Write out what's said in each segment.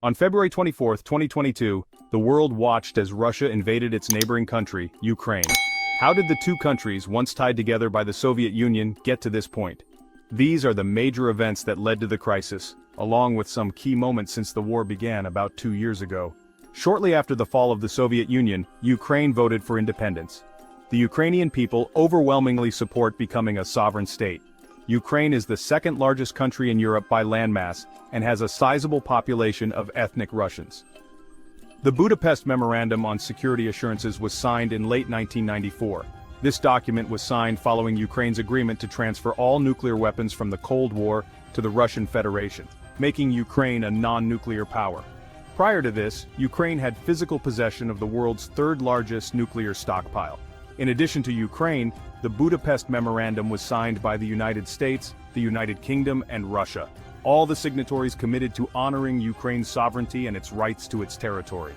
On February 24, 2022, the world watched as Russia invaded its neighboring country, Ukraine. How did the two countries, once tied together by the Soviet Union, get to this point? These are the major events that led to the crisis, along with some key moments since the war began about 2 years ago. Shortly after the fall of the Soviet Union, Ukraine voted for independence. The Ukrainian people overwhelmingly support becoming a sovereign state. Ukraine is the second largest country in Europe by landmass and has a sizable population of ethnic Russians. The Budapest Memorandum on Security Assurances was signed in late 1994. This document was signed following Ukraine's agreement to transfer all nuclear weapons from the Cold War to the Russian Federation, making Ukraine a non-nuclear power. Prior to this, Ukraine had physical possession of the world's third-largest nuclear stockpile. In addition to Ukraine, the Budapest Memorandum was signed by the United States, the United Kingdom, and Russia. All the signatories committed to honoring Ukraine's sovereignty and its rights to its territory.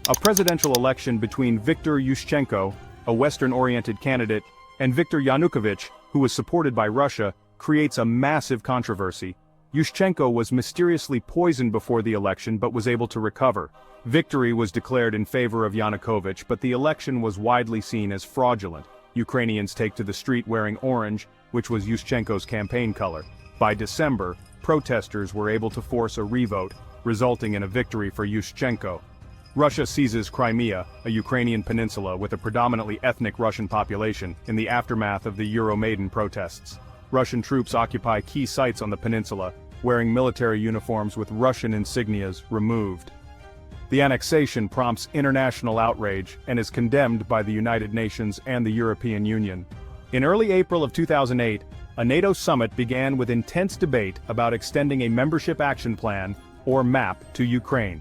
A presidential election between Viktor Yushchenko, a Western-oriented candidate, and Viktor Yanukovych, who was supported by Russia, creates a massive controversy. Yushchenko was mysteriously poisoned before the election but was able to recover. Victory was declared in favor of Yanukovych, but the election was widely seen as fraudulent. Ukrainians take to the street wearing orange, which was Yushchenko's campaign color. By December, protesters were able to force a revote, resulting in a victory for Yushchenko. Russia seizes Crimea, a Ukrainian peninsula with a predominantly ethnic Russian population, in the aftermath of the Euromaidan protests. Russian troops occupy key sites on the peninsula, wearing military uniforms with Russian insignias removed. The annexation prompts international outrage and is condemned by the United Nations and the European Union. In early April of 2008, a NATO summit began with intense debate about extending a Membership Action Plan, or MAP, to Ukraine.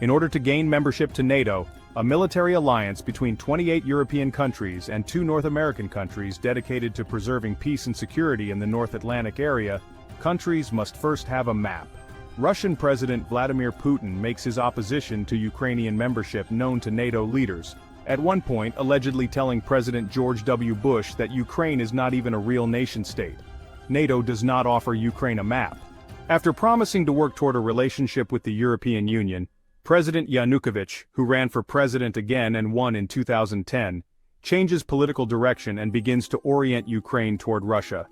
In order to gain membership to NATO, a military alliance between 28 European countries and 2 North American countries dedicated to preserving peace and security in the North Atlantic area, countries must first have a MAP. Russian President Vladimir Putin makes his opposition to Ukrainian membership known to NATO leaders, at one point allegedly telling President George W. Bush that Ukraine is not even a real nation-state. NATO does not offer Ukraine a MAP. After promising to work toward a relationship with the European Union, President Yanukovych, who ran for president again and won in 2010, changes political direction and begins to orient Ukraine toward Russia.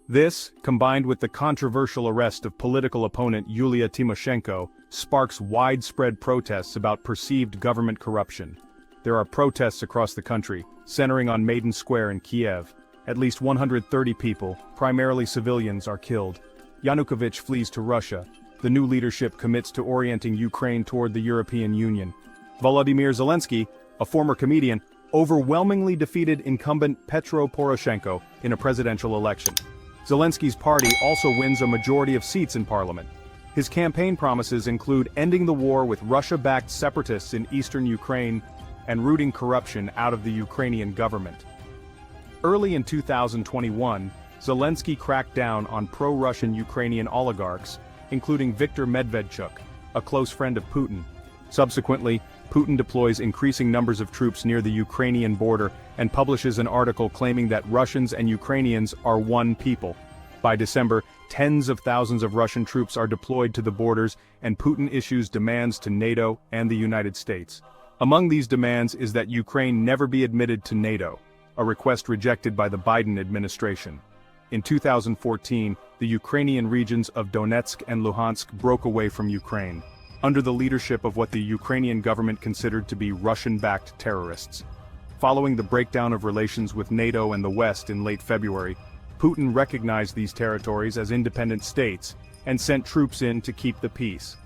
This, combined with the controversial arrest of political opponent Yulia Tymoshenko, sparks widespread protests about perceived government corruption. There are protests across the country, centering on Maidan Square in Kiev. At least 130 people, primarily civilians, are killed. Yanukovych flees to Russia. The new leadership commits to orienting Ukraine toward the European Union. Volodymyr Zelensky, a former comedian, overwhelmingly defeated incumbent Petro Poroshenko in a presidential election. Zelensky's party also wins a majority of seats in parliament. His campaign promises include ending the war with Russia-backed separatists in eastern Ukraine and rooting corruption out of the Ukrainian government. Early in 2021, Zelensky cracked down on pro-Russian Ukrainian oligarchs, including Viktor Medvedchuk, a close friend of Putin. Subsequently, Putin deploys increasing numbers of troops near the Ukrainian border and publishes an article claiming that Russians and Ukrainians are one people. By December, tens of thousands of Russian troops are deployed to the borders, and Putin issues demands to NATO and the United States. Among these demands is that Ukraine never be admitted to NATO, a request rejected by the Biden administration. In 2014, the Ukrainian regions of Donetsk and Luhansk broke away from Ukraine, under the leadership of what the Ukrainian government considered to be Russian-backed terrorists. Following the breakdown of relations with NATO and the West in late February, Putin recognized these territories as independent states and sent troops in to keep the peace.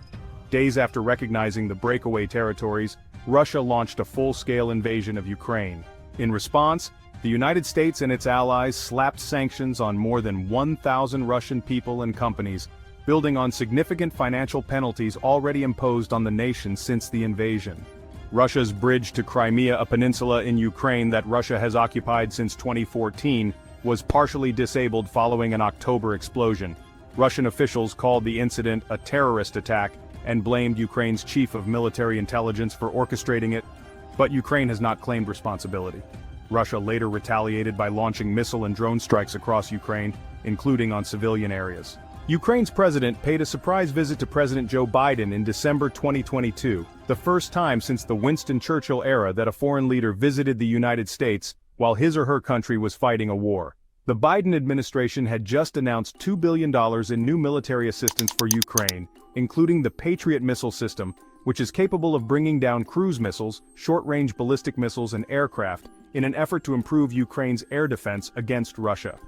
Days after recognizing the breakaway territories, Russia launched a full-scale invasion of Ukraine. In response, the United States and its allies slapped sanctions on more than 1,000 Russian people and companies, building on significant financial penalties already imposed on the nation since the invasion. Russia's bridge to Crimea, a peninsula in Ukraine that Russia has occupied since 2014, was partially disabled following an October explosion. Russian officials called the incident a terrorist attack and blamed Ukraine's chief of military intelligence for orchestrating it, but Ukraine has not claimed responsibility. Russia later retaliated by launching missile and drone strikes across Ukraine, including on civilian areas. Ukraine's president paid a surprise visit to President Joe Biden in December 2022, the first time since the Winston Churchill era that a foreign leader visited the United States while his or her country was fighting a war. The Biden administration had just announced $2 billion in new military assistance for Ukraine, including the Patriot missile system, which is capable of bringing down cruise missiles, short-range ballistic missiles and aircraft, in an effort to improve Ukraine's air defense against Russia.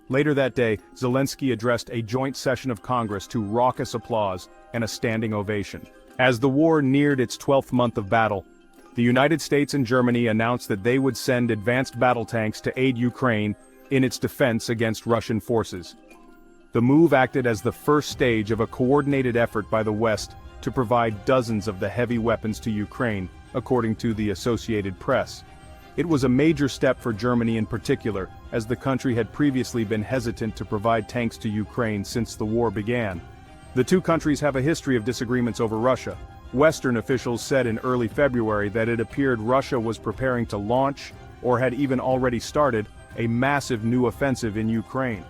Later that day, Zelensky addressed a joint session of Congress to raucous applause and a standing ovation. As the war neared its 12th month of battle, the United States and Germany announced that they would send advanced battle tanks to aid Ukraine in its defense against Russian forces. The move acted as the first stage of a coordinated effort by the West to provide dozens of the heavy weapons to Ukraine, according to the Associated Press. It was a major step for Germany in particular, as the country had previously been hesitant to provide tanks to Ukraine since the war began. The two countries have a history of disagreements over Russia. Western officials said in early February that it appeared Russia was preparing to launch, or had even already started, a massive new offensive in Ukraine.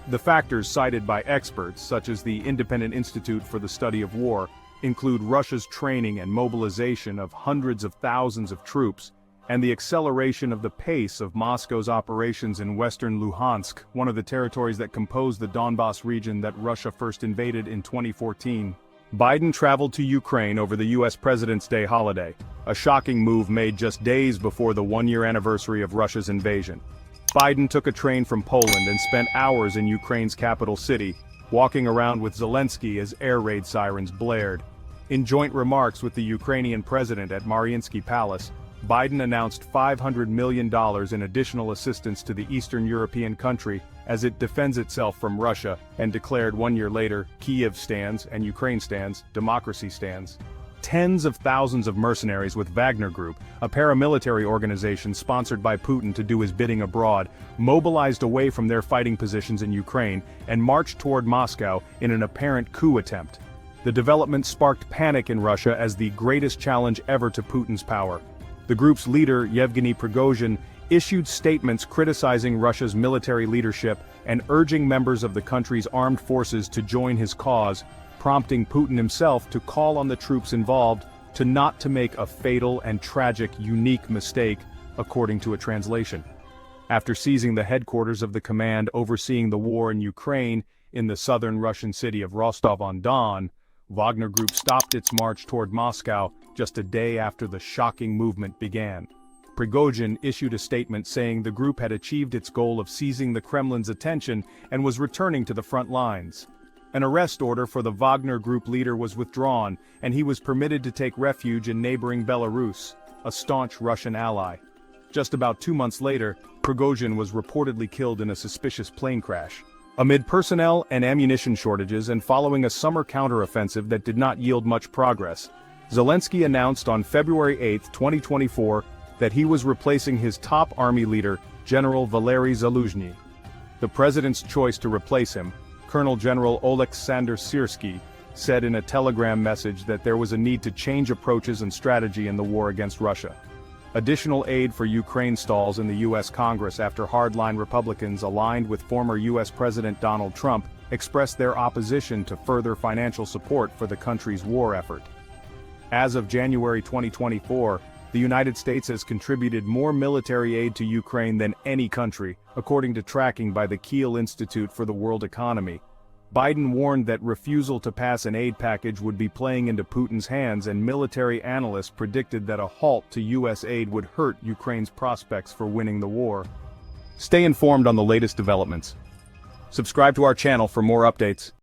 The factors cited by experts, such as the Independent Institute for the Study of War, include Russia's training and mobilization of hundreds of thousands of troops, and the acceleration of the pace of Moscow's operations in western Luhansk, one of the territories that compose the Donbas region that Russia first invaded in 2014. Biden traveled to Ukraine over the U.S. President's Day holiday, a shocking move made just days before the one-year anniversary of Russia's invasion. Biden took a train from Poland and spent hours in Ukraine's capital city, walking around with Zelensky as air raid sirens blared. In joint remarks with the Ukrainian president at Mariinsky Palace, Biden announced $500 million in additional assistance to the Eastern European country as it defends itself from Russia, and declared 1 year later, Kyiv stands and Ukraine stands, democracy stands. Tens of thousands of mercenaries with Wagner Group, a paramilitary organization sponsored by Putin to do his bidding abroad, mobilized away from their fighting positions in Ukraine and marched toward Moscow in an apparent coup attempt. The development sparked panic in Russia as the greatest challenge ever to Putin's power. The group's leader, Yevgeny Prigozhin, issued statements criticizing Russia's military leadership and urging members of the country's armed forces to join his cause, prompting Putin himself to call on the troops involved to not to make a fatal and tragic unique mistake, according to a translation. After seizing the headquarters of the command overseeing the war in Ukraine in the southern Russian city of Rostov-on-Don, Wagner Group stopped its march toward Moscow just a day after the shocking movement began. Prigozhin issued a statement saying the group had achieved its goal of seizing the Kremlin's attention and was returning to the front lines. An arrest order for the Wagner Group leader was withdrawn, and he was permitted to take refuge in neighboring Belarus, a staunch Russian ally. Just about 2 months later, Prigozhin was reportedly killed in a suspicious plane crash. Amid personnel and ammunition shortages and following a summer counteroffensive that did not yield much progress, Zelensky announced on February 8, 2024, that he was replacing his top army leader, General Valery Zaluzhny. The president's choice to replace him, Colonel General Oleksandr Syrsky, said in a telegram message that there was a need to change approaches and strategy in the war against Russia. Additional aid for Ukraine stalls in the U.S. Congress after hardline Republicans aligned with former U.S. President Donald Trump expressed their opposition to further financial support for the country's war effort. As of January 2024, the United States has contributed more military aid to Ukraine than any country, according to tracking by the Kiel Institute for the World Economy. Biden warned that refusal to pass an aid package would be playing into Putin's hands, and military analysts predicted that a halt to U.S. aid would hurt Ukraine's prospects for winning the war. Stay informed on the latest developments. Subscribe to our channel for more updates.